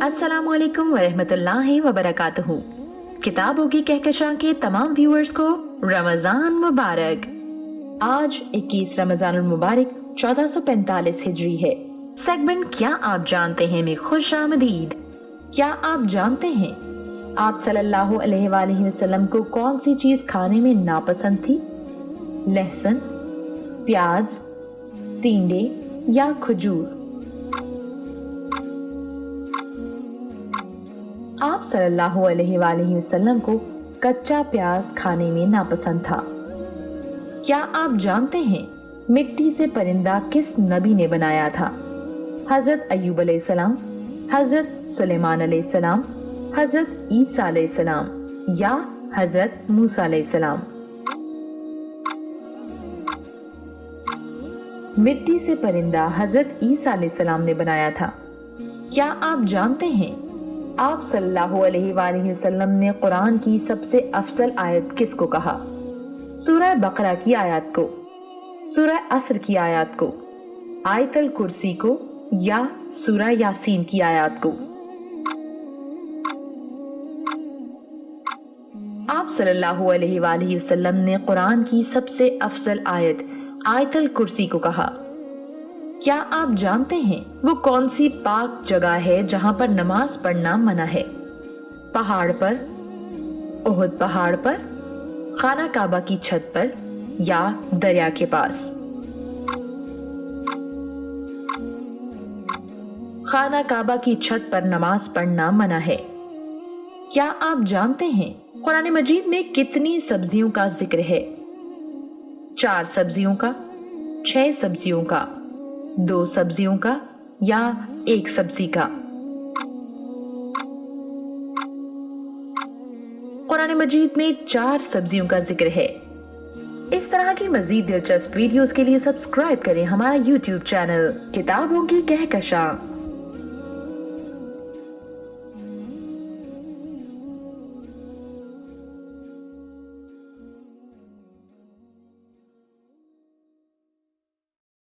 अस्सलामु अलैकुम वरहमतुल्लाहि वबरकातुहू। किताबों की कहकशां के तमाम व्यूअर्स को रमजान मुबारक। आज 21 रमजान मुबारक 1445 हिजरी है। सेगमेंट क्या आप जानते हैं में खुश आमदीद। क्या आप जानते हैं आप सल्लल्लाहु अलैहि वसल्लम को कौन सी चीज खाने में नापसंद थी? लहसुन, प्याज, टींडे या खजूर? आप सल्लल्लाहु अलैहि वसल्लम को कच्चा प्याज खाने में नापसंद था। क्या आप जानते हैं मिट्टी से परिंदा किस नबी ने बनाया था? हजरत अय्यूब अलैहिस्सलाम, हजरत सुलेमान अलैहिस्सलाम, हजरत ईसा अलैहिस्सलाम या हजरत मूसा अलैहिस्सलाम? मिट्टी से परिंदा हजरत ईसा अलैहिस्सलाम ने बनाया था। क्या आप जानते हैं आप सल्लल्लाहु अलैहि वसल्लम ने कुरान की सबसे अफजल आयत किसको कहा? सूरह बकरा की आयत को, सूरह असर की आयत को, आयतल कुर्सी को या सूरह यासीन की आयत को? आप सल्लल्लाहु अलैहि वसल्लम ने कुरान की सबसे अफजल आयत आयतल कुर्सी को कहा। क्या आप जानते हैं वो कौन सी पाक जगह है जहां पर नमाज पढ़ना मना है? पहाड़ पर, उहुद पहाड़ पर, खाना काबा की छत पर या दरिया के पास? खाना काबा की छत पर नमाज पढ़ना मना है। क्या आप जानते हैं कुरान मजीद में कितनी सब्जियों का जिक्र है? 4 सब्जियों का, 6 सब्जियों का, 2 सब्जियों का या 1 सब्जी का? कुरान मजीद में 4 सब्जियों का जिक्र है। इस तरह की मजीद दिलचस्प वीडियोस के लिए सब्सक्राइब करें हमारा YouTube चैनल किताबों की कहकशां।